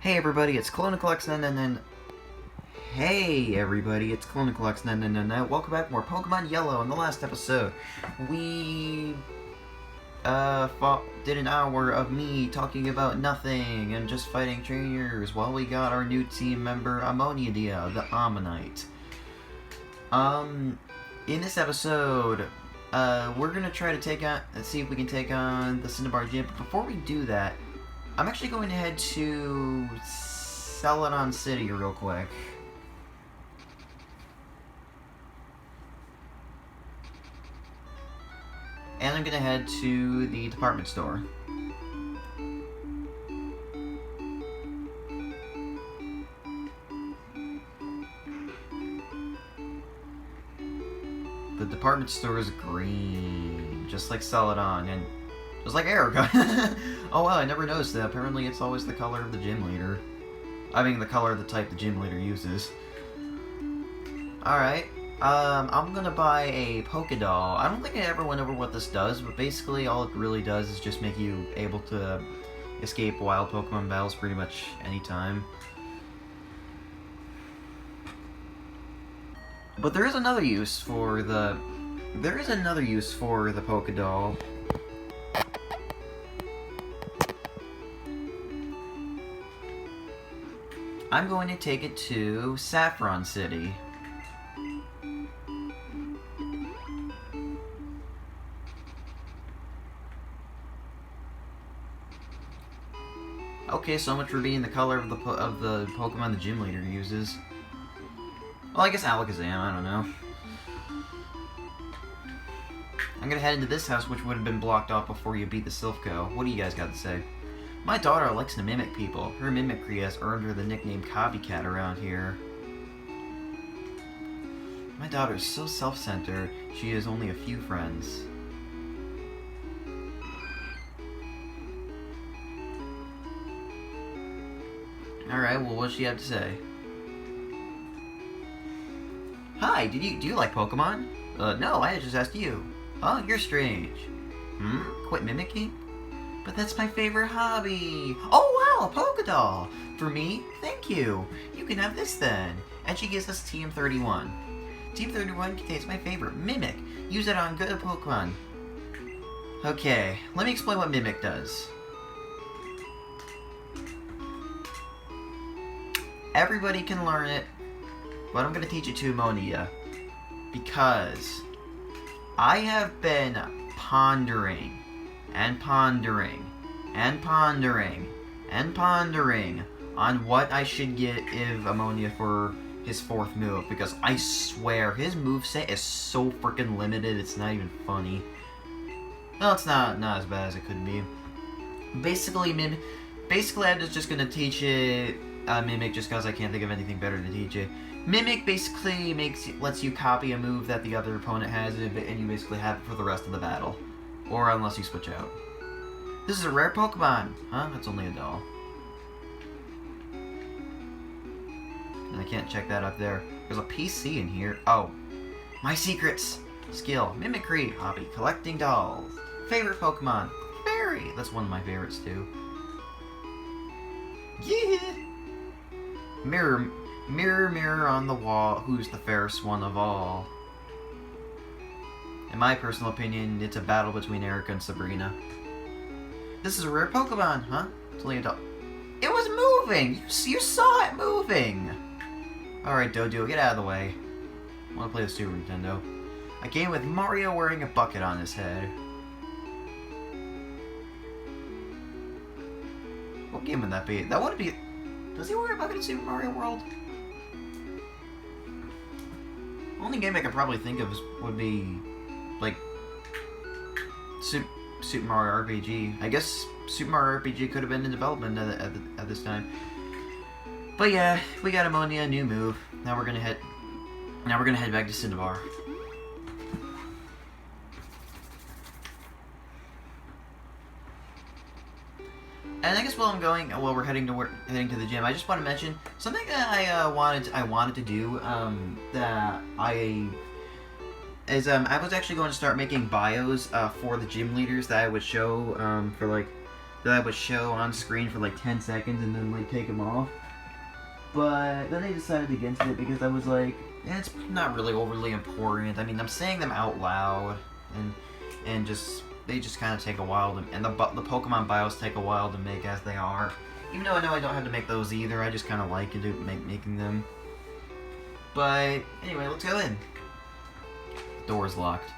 Hey everybody, it's Clona Comics Inc. Hey everybody, it's Clona Comics Inc. Welcome back to more Pokemon Yellow. In the last episode, we did an hour of me talking about nothing and just fighting trainers while we got our new team member Ammonia, the Ammonite. In this episode, we're gonna try to see if we can take on the Cinnabar Gym. But before we do that, I'm actually going to head to Celadon City real quick. And I'm going to head to the department store. The department store is green, just like Celadon, and just like Erica. Oh wow, I never noticed that. Apparently it's always the color of the gym leader. I mean, the color of the type the gym leader uses. Alright. I'm gonna buy a Pokédoll. I don't think I ever went over what this does, but basically all it really does is just make you able to escape wild Pokemon battles pretty much anytime. But there is another use for the Pokédoll. I'm going to take it to Saffron City. Okay, so much for being the color of the Pokemon the gym leader uses. Well, I guess Alakazam, I don't know. I'm gonna head into this house, which would have been blocked off before you beat the Silphco. What do you guys got to say? My daughter likes to mimic people. Her mimicry has earned her the nickname Copycat around here. My daughter is so self-centered, she has only a few friends. Alright, well, what does she have to say? Hi, do you like Pokemon? No, I just asked you. Oh, you're strange. Quit mimicking? But that's my favorite hobby. Oh wow, a Pokédoll! For me? Thank you. You can have this then. And she gives us TM31. TM31 contains my favorite, Mimic. Use it on good Pokemon. Okay, let me explain what Mimic does. Everybody can learn it, but I'm going to teach it to Ammonia. Because I have been pondering and pondering and pondering and pondering on what I should give Ammonia for his fourth move, because I swear his moveset is so freaking limited, it's not even funny. Well, it's not as bad as it could be. Basically I'm just gonna teach it Mimic just because I can't think of anything better to teach it. Mimic basically lets you copy a move that the other opponent has, and you basically have it for the rest of the battle. Or unless you switch out. This is a rare Pokemon! Huh? That's only a doll. And I can't check that up there. There's a PC in here. Oh. My secrets! Skill. Mimicry. Hobby. Collecting dolls. Favorite Pokemon. Fairy! That's one of my favorites too. Yeah! Mirror, mirror, mirror on the wall. Who's the fairest one of all? In my personal opinion, it's a battle between Erica and Sabrina. This is a rare Pokemon, huh? It's only a doll. It was moving! You saw it moving! Alright, Doduo, get out of the way. I want to play the Super Nintendo. A game with Mario wearing a bucket on his head. What game would that be? That wouldn't be... Does he wear a bucket in Super Mario World? Only game I could probably think of would be... like Super Mario RPG. I guess Super Mario RPG could have been in development at this time. But yeah, we got Ammonia, a new move. Now we're gonna head back to Cinnabar. And I guess while we're heading to the gym, I just want to mention something that I wanted to do. I was actually going to start making bios for the gym leaders that I would show for like that I would show on screen for like 10 seconds and then like take them off. But then I decided against it because I was like, it's not really overly important. I mean, I'm saying them out loud, and they just kind of take a while to, and the Pokemon bios take a while to make as they are. Even though I know I don't have to make those either, I just kind of like making them. But anyway, let's go in. Door's locked.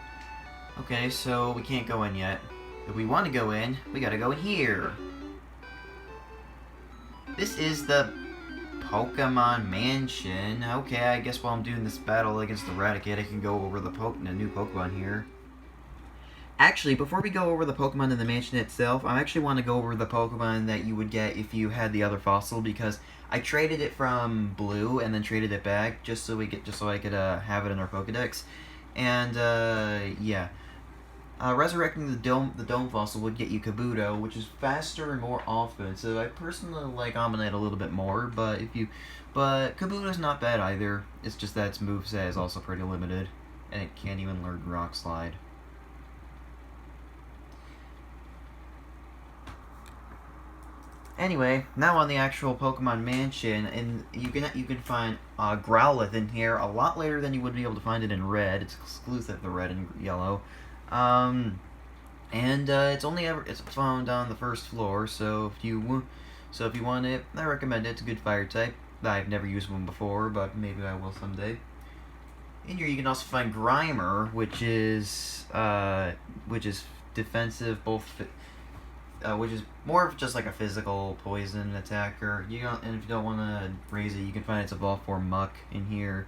Okay, so we can't go in yet. If we want to go in, we gotta go in here. This is the Pokemon Mansion. Okay, I guess while I'm doing this battle against Eradicate, I can go over the new Pokemon here. Actually, before we go over the Pokemon in the mansion itself, I actually want to go over the Pokemon that you would get if you had the other fossil, because I traded it from Blue and then traded it back just so I could have it in our Pokedex. And yeah. Resurrecting the dome fossil would get you Kabuto, which is faster and more offensive. I personally like Omanyte a little bit more, but Kabuto's not bad either. It's just that its moveset is also pretty limited, and it can't even learn Rock Slide. Anyway, now on the actual Pokemon Mansion, and you can find Growlithe in here a lot later than you would be able to find it in Red. It's exclusive to Red and Yellow. It's found on the first floor, so if you want it, I recommend it. It's a good fire type. I've never used one before, but maybe I will someday. In here you can also find Grimer, which is defensive, which is more of just like a physical poison attacker. And if you don't want to raise it, you can find its evolved form Muck in here.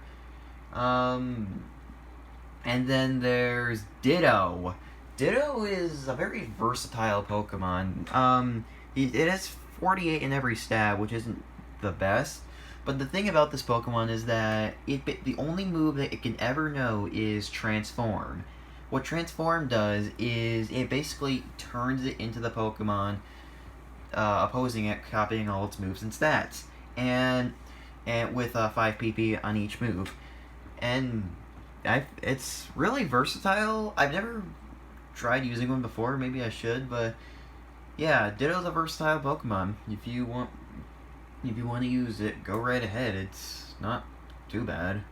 And then there's Ditto. Ditto is a very versatile Pokemon. It has 48 in every stat, which isn't the best. But the thing about this Pokemon is that the only move that it can ever know is Transform. What Transform does is it basically turns it into the Pokemon opposing it, copying all its moves and stats, and with 5 PP on each move. And it's really versatile. I've never tried using one before. Maybe I should, but yeah, Ditto's a versatile Pokemon. If you want to use it, go right ahead. It's not too bad.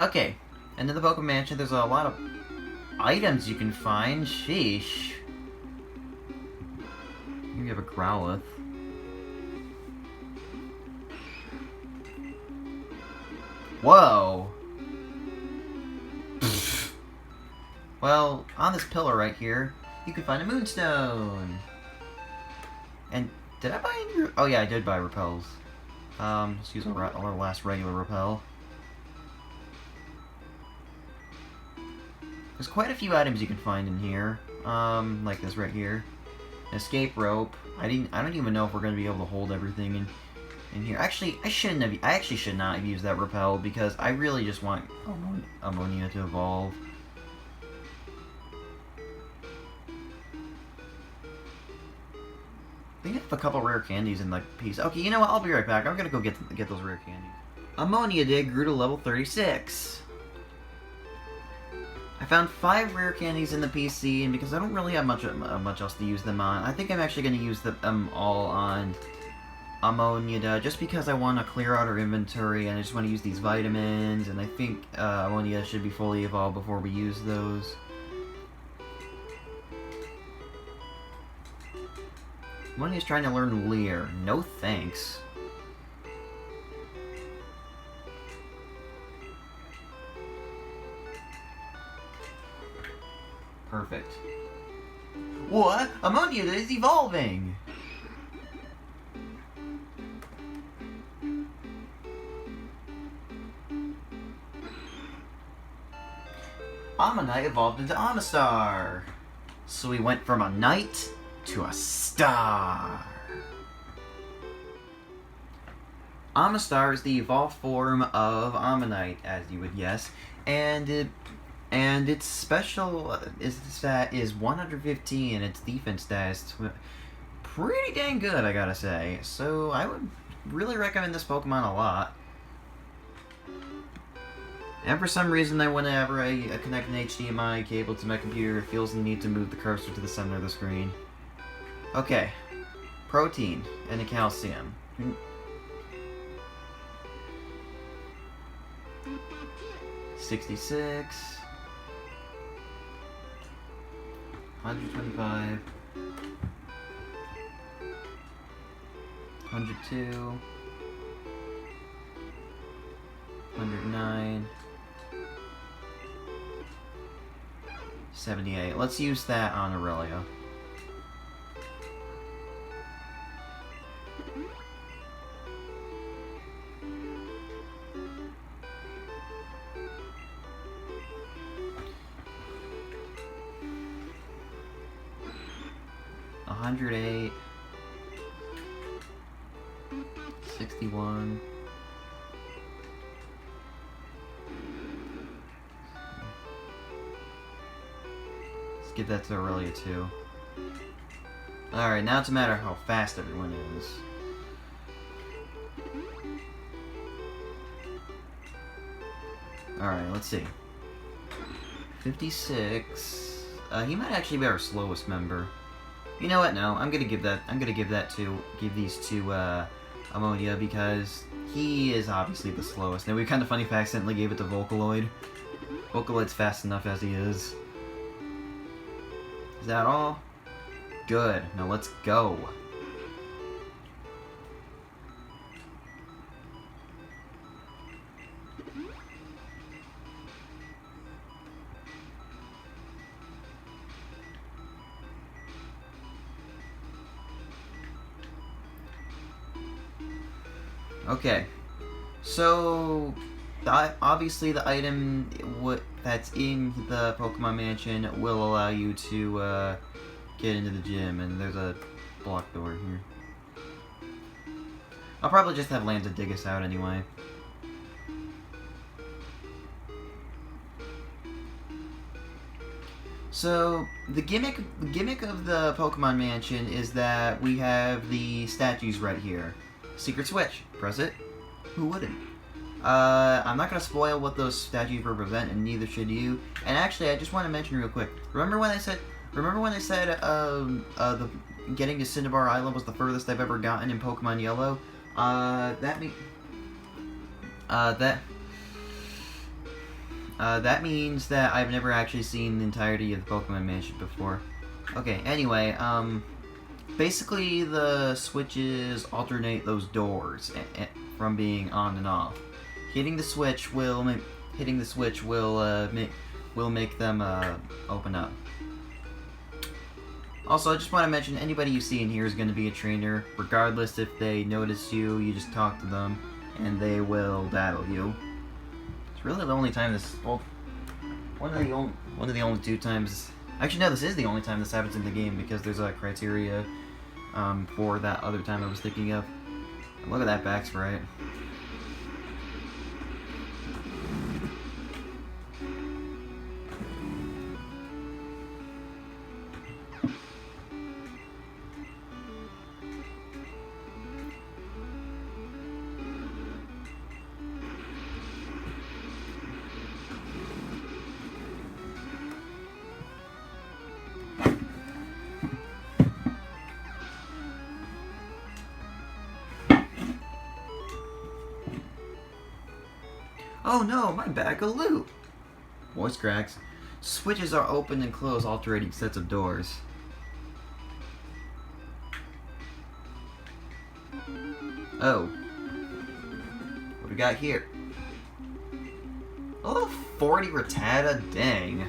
Okay, and in the Pokemon Mansion, there's a lot of items you can find. Sheesh. Here you have a Growlithe. Whoa! Well, on this pillar right here, you can find a Moonstone. And did I buy any? Oh yeah, I did buy repels. Let's use our last regular repel. There's quite a few items you can find in here, like this right here. An escape rope. I don't even know if we're gonna be able to hold everything in here. Actually, I actually should not have used that repel because I really just want Ammonia to evolve. They have a couple rare candies in the piece. Okay, you know what? I'll be right back. I'm gonna go get those rare candies. Ammonia Dig grew to level 36. I found 5 rare candies in the PC, and because I don't really have much else to use them on, I think I'm actually going to use them all on Ammonia, just because I want to clear out our inventory, and I just want to use these vitamins, and I think Ammonia should be fully evolved before we use those. Ammonia's trying to learn Leer. No thanks. Perfect. What? Ammonia is evolving! Ammonite evolved into Amistar. So we went from a knight to a star. Amistar is the evolved form of Ammonite, as you would guess, and its special stat is 115, and its defense stat is pretty dang good, I gotta say. So I would really recommend this Pokemon a lot. And for some reason, whenever I connect an HDMI cable to my computer, it feels the need to move the cursor to the center of the screen. Okay. Protein and a calcium. 66. 125. 102. 109. 78. Let's use that on Aurelia. A 108. 61. Let's give that to Aurelia too. Alright, now it's a matter of how fast everyone is. Alright, let's see. 56. He might actually be our slowest member. You know what? No, I'm gonna give these to Ammonia because he is obviously the slowest. Now we kind of funny if I accidentally gave it to Vocaloid. Vocaloid's fast enough as he is. Is that all? Good. Now let's go. Okay, so obviously the item that's in the Pokemon Mansion will allow you to get into the gym, and there's a blocked door here. I'll probably just have Lanta dig us out anyway. So the gimmick of the Pokemon Mansion is that we have the statues right here. Secret switch. Press it. Who wouldn't? I'm not gonna spoil what those statues represent, and neither should you. And actually, I just want to mention real quick. Remember when I said the getting to Cinnabar Island was the furthest I've ever gotten in Pokemon Yellow? That means that I've never actually seen the entirety of the Pokemon Mansion before. Okay. Anyway, basically, the switches alternate those doors from being on and off. Hitting the switch will make them open up. Also, I just want to mention anybody you see in here is going to be a trainer. Regardless if they notice you, you just talk to them, and they will battle you. It's really the only time this. Well, one of the only two times. Actually, no, this is the only time this happens in the game because there's a criteria. For that other time I was thinking of. Look at that back sprite. Oh no, my bag of loot! Voice cracks. Switches are open and closed, alternating sets of doors. Oh. What do we got here? Oh, 40 Rattata, dang.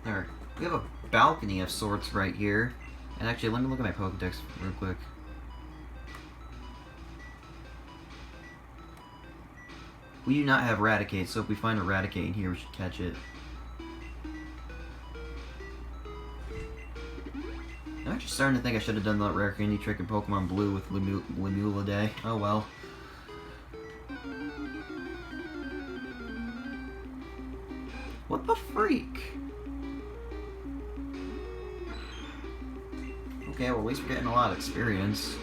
There. We have a balcony of sorts right here. And actually, let me look at my Pokedex real quick. We do not have Raticate, so if we find a Raticate in here, we should catch it. I'm actually starting to think I should have done that rare candy trick in Pokemon Blue with Limula Day. Oh well. What the freak? Okay, well at least we're getting a lot of experience.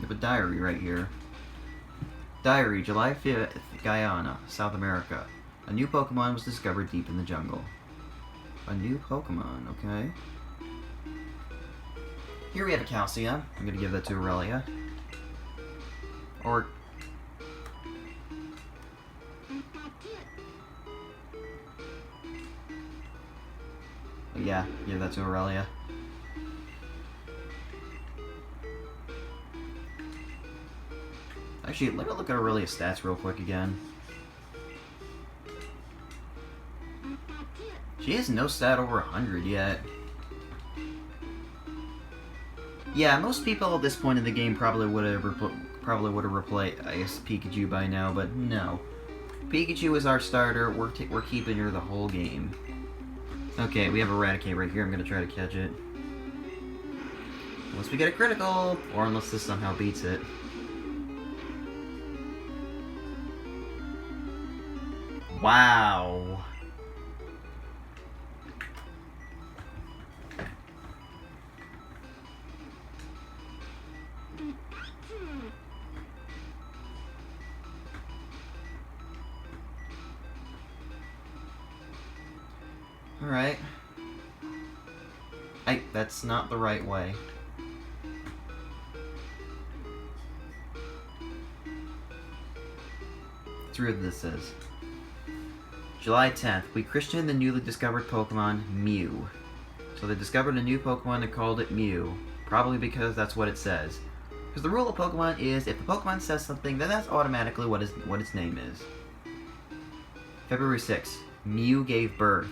We have a diary right here. Diary, July 5th, Guyana, South America. A new Pokemon was discovered deep in the jungle. A new Pokemon, okay. Here we have a Calcium. I'm gonna give that to Aurelia. Or... yeah, give that to Aurelia. Actually, let me look at Aurelia's stats real quick again. She has no stat over 100 yet. Yeah, most people at this point in the game probably would have replaced, I guess, Pikachu by now, but no. Pikachu is our starter. We're keeping her the whole game. Okay, we have Eradicate right here. I'm gonna try to catch it. Unless we get a critical, or unless this somehow beats it. Wow. Alright. That's not the right way. Through this is. July 10th, we christened the newly discovered Pokemon Mew. So they discovered a new Pokemon and called it Mew. Probably because that's what it says. Because the rule of Pokemon is, if the Pokemon says something, then that's automatically what its name is. February 6th, Mew gave birth.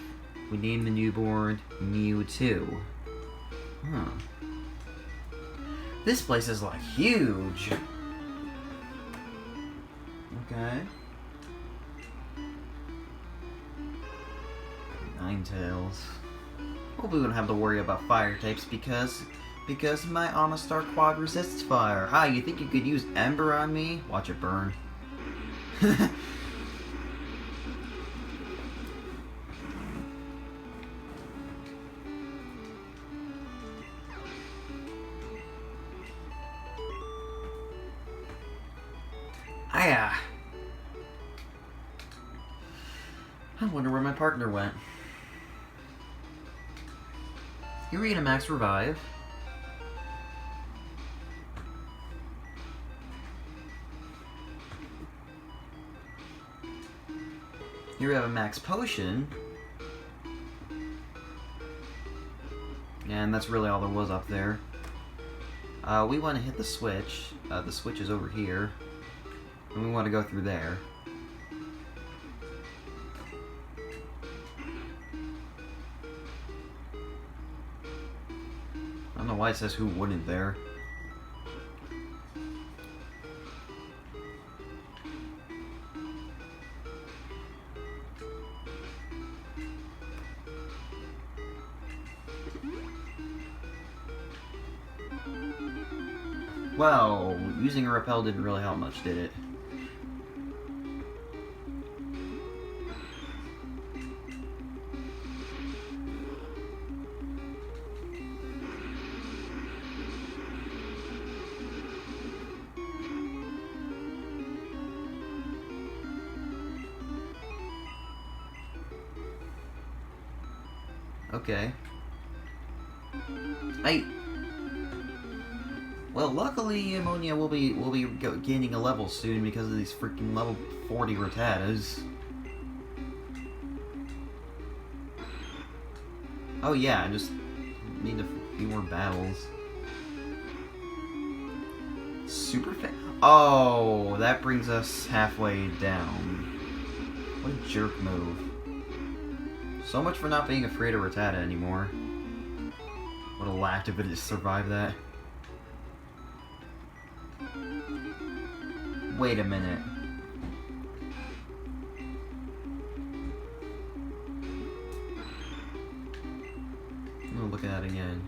We named the newborn Mewtwo. Huh. This place is, like, huge. Okay. Ninetales. Hope we wouldn't have to worry about fire types because my Omastar Quad resists fire. Ah, you think you could use Ember on me? Watch it burn. Aya. I wonder where my partner went. Urena Max Revive. Here we have a Max Potion. And that's really all there was up there. We want to hit the switch. The switch is over here. And we want to go through there. I don't know why it says who wouldn't there. Well, using a repel didn't really help much, did it? Okay. Well, luckily, Ammonia will be gaining a level soon because of these freaking level 40 Rattatas. Oh yeah, I just need a few more battles. Super fa- Oh, that brings us halfway down. What a jerk move. So much for not being afraid of Rattata anymore. Would have laughed if it just survived that. Wait a minute. I'm gonna look at it again.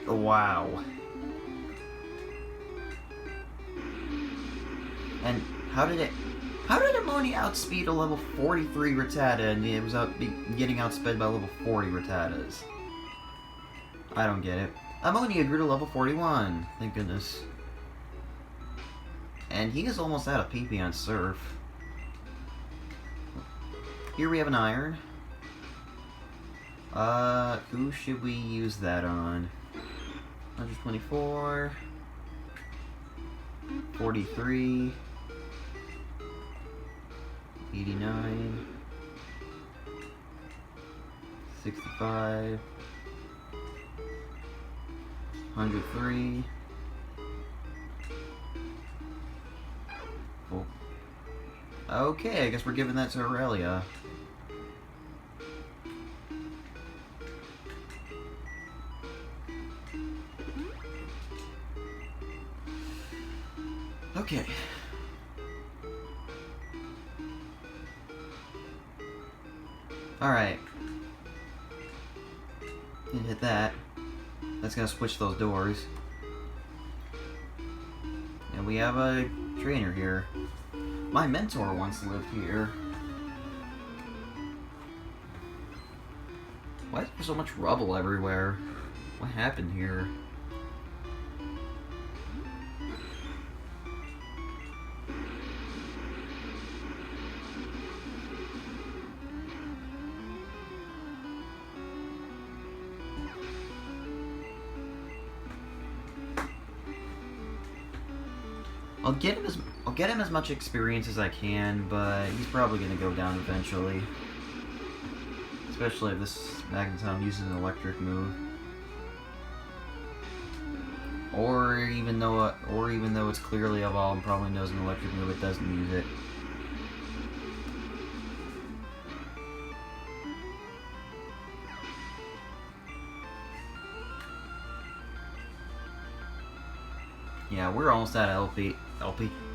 Wow. And how did Amoni outspeed a level 43 Rattata and it was getting outsped by level 40 Rattatas? I don't get it. Ammonia grew to level 41. Thank goodness. And he is almost out of PP on Surf. Here we have an Iron. Who should we use that on? 124. 43. 89. 65. 103. Oh. Okay, I guess we're giving that to Aurelia. Okay. Alright. And hit that. That's gonna switch those doors. And we have a trainer here. My mentor once lived here. Why is there so much rubble everywhere? What happened here? I'll get him as much experience as I can, but he's probably gonna go down eventually. Especially if this Magneton uses an electric move. Or even though it's clearly evolved and probably knows an electric move, it doesn't use it. Yeah, we're almost at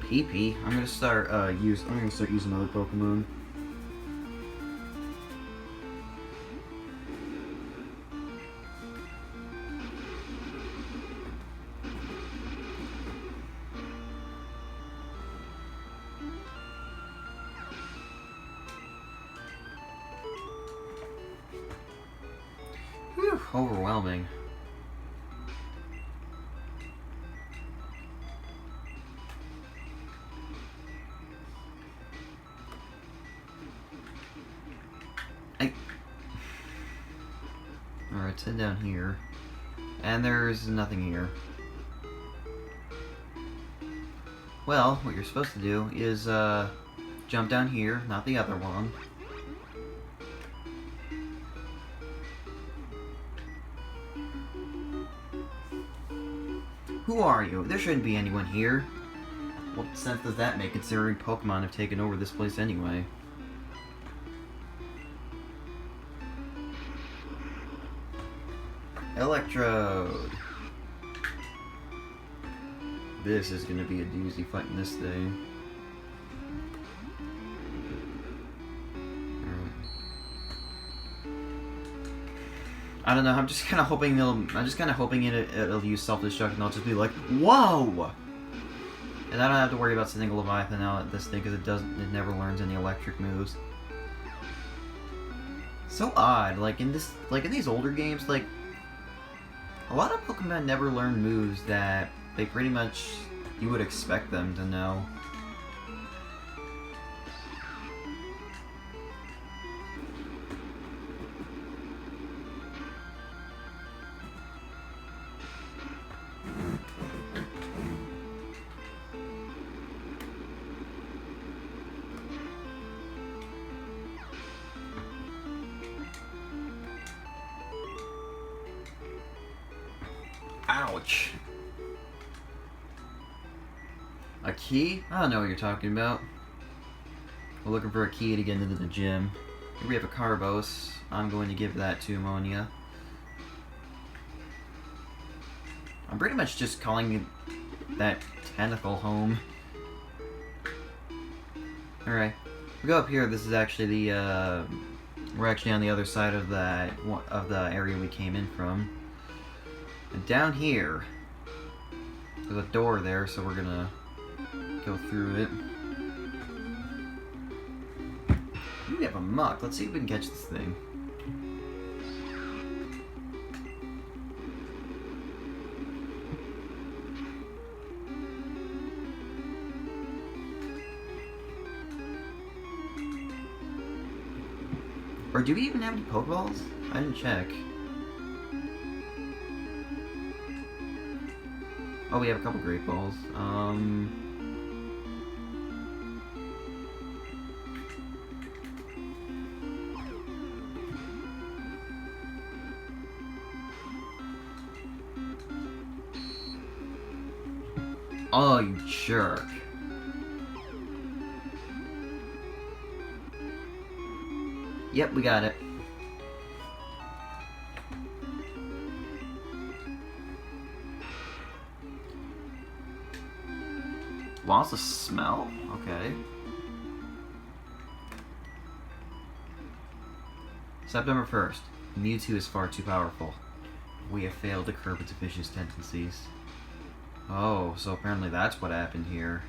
PP. I'm gonna start using other Pokemon. Whew, overwhelming. Alright, head down here. And there's nothing here. Well, what you're supposed to do is, jump down here, not the other one. Who are you? There shouldn't be anyone here. What sense does that make, considering Pokemon have taken over this place anyway? Electrode! This is gonna be a doozy fighting this thing. I don't know, I'm just kinda hoping it'll use self-destruct and I'll just be like, whoa! And I don't have to worry about sending a Leviathan out at this thing because it never learns any electric moves. So odd, like in these older games, like a lot of Pokemon never learn moves that they pretty much you would expect them to know. Ouch. A key? I don't know what you're talking about. We're looking for a key to get into the gym. Here we have a Carbos. I'm going to give that to Ammonia. I'm pretty much just calling that tentacle home. Alright. We go up here, this is actually the, we're actually on the other side of the area we came in from. And down here, there's a door there, so we're gonna go through it. We have a muck. Let's see if we can catch this thing. Or do we even have any Pokeballs? I didn't check. Oh, we have a couple Great Balls. Oh, you jerk. Yep, we got it. Lost the smell? Okay. September 1st. Mewtwo is far too powerful. We have failed to curb its vicious tendencies. Oh, so apparently that's what happened here.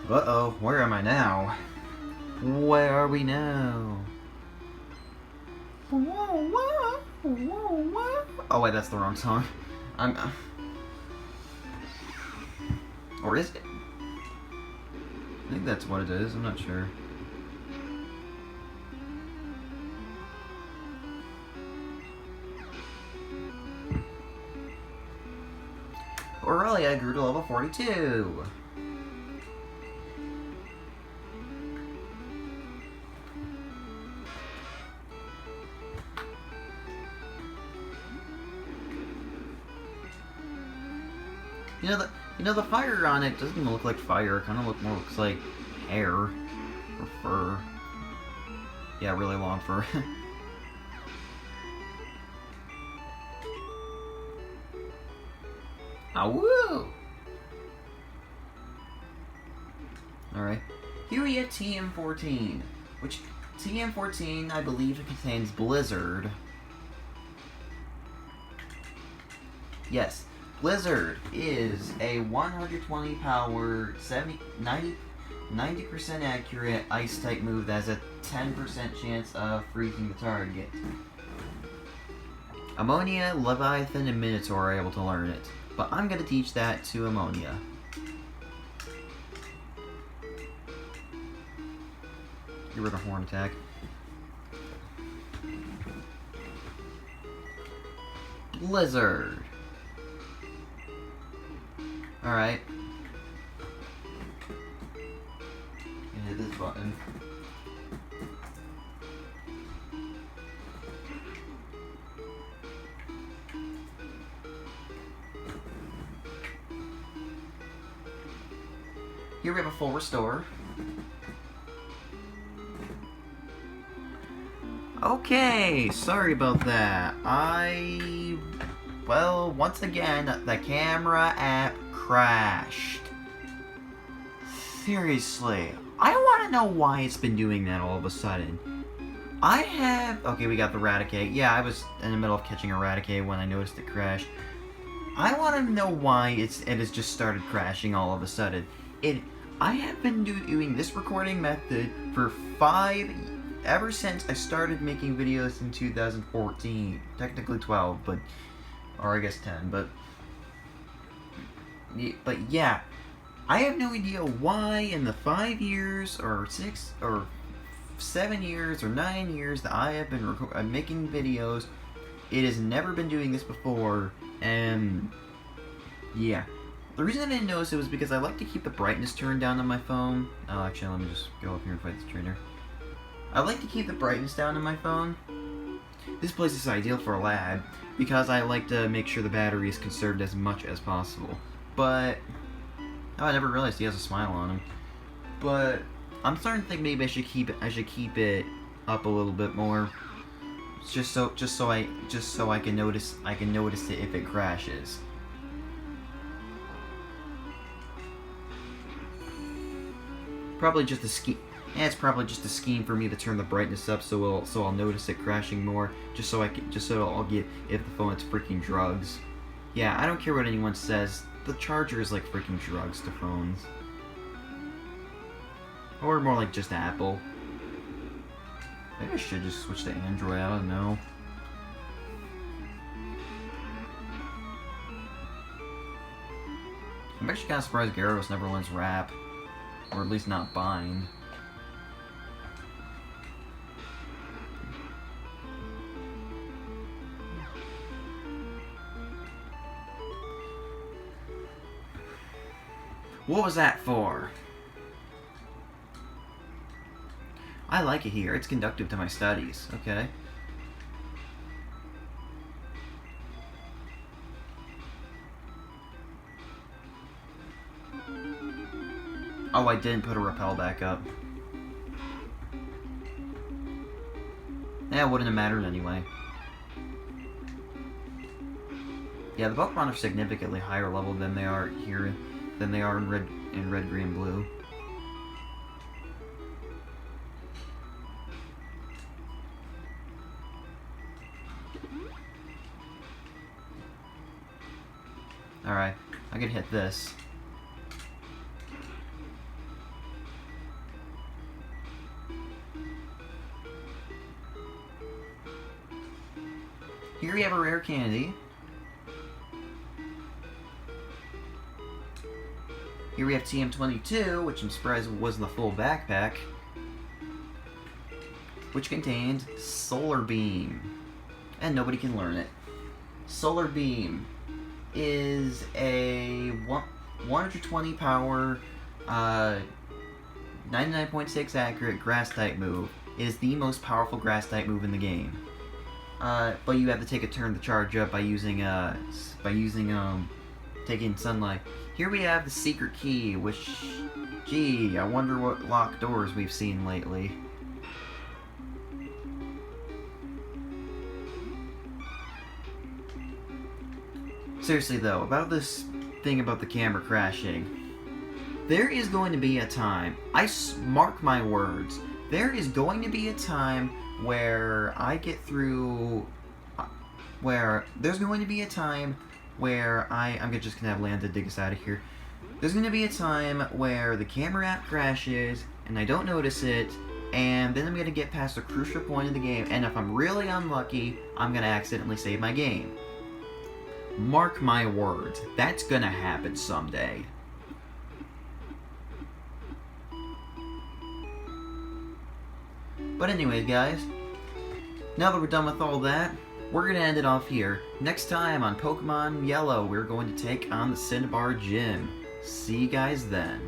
Uh-oh, where am I now? Where are we now? Oh wait, that's the wrong song. Or is it? I think that's what it is, I'm not sure. Aurelia grew to level 42. You know the fire on it doesn't even look like fire. It kind of looks like hair or fur. Yeah, really long fur. Awoo! Alright. Here we have TM14, which TM14 I believe contains Blizzard. Yes. Blizzard is a 120 power, 90% accurate Ice-type move that has a 10% chance of freezing the target. Ammonia, Leviathan, and Minotaur are able to learn it, but I'm going to teach that to Ammonia. Get rid of Horn Attack. Blizzard. Alright. Hit this button. Here we have a full restore. Okay, sorry about that. Well, once again, the camera app crashed. Seriously, I want to know why it's been doing that all of a sudden. Okay, we got the Raticate. Yeah, I was in the middle of catching a Raticate when I noticed it crashed. I want to know why it has just started crashing all of a sudden. I have been doing this recording method for ever since I started making videos in 2014. Technically 12, or I guess 10, but yeah, I have no idea why in the 5 years, or 6, or 7 years, or 9 years that I have been making videos, it has never been doing this before, and yeah. The reason I didn't notice it was because I like to keep the brightness turned down on my phone. Oh, actually, let me just go up here and fight this trainer. I like to keep the brightness down on my phone. This place is ideal for a lab, because I like to make sure the battery is conserved as much as possible. But oh, I never realized he has a smile on him. But I'm starting to think maybe I should keep it up a little bit more. just so I can notice it if it crashes. Probably just a scheme. It's probably just a scheme for me to turn the brightness up so I'll notice it crashing more, just so I'll get if the phone it's freaking drugs. Yeah, I don't care what anyone says. The charger is like freaking drugs to phones. Or more like just Apple. Maybe I should just switch to Android, I don't know. I'm actually kind of surprised Gyarados never wins rap. Or at least not bind. What was that for? I like it here. It's conducive to my studies. Okay. Oh, I didn't put a repel back up. Yeah, it wouldn't have mattered anyway. Yeah, the Pokemon are significantly higher level than they are here, than they are in red, green, blue. Alright, I can hit this. Here we have a rare candy. Here we have TM22, which I'm surprised wasn't the full backpack, which contained Solar Beam. And nobody can learn it. Solar Beam is a 120 power, 99.6 accurate grass-type move. It is the most powerful grass-type move in the game. But you have to take a turn to charge up by using taking sunlight. Here we have the secret key, which, gee, I wonder what locked doors we've seen lately. Seriously though, about this thing about the camera crashing, there is going to be a time, mark my words, there is going to be a time where I get through, there's going to be a time where I'm just gonna have Landa dig us out of here. There's gonna be a time where the camera app crashes, and I don't notice it, and then I'm gonna get past a crucial point in the game, and if I'm really unlucky, I'm gonna accidentally save my game. Mark my words, that's gonna happen someday. But anyways, guys, now that we're done with all that, we're gonna end it off here. Next time on Pokemon Yellow, we're going to take on the Cinnabar Gym. See you guys then.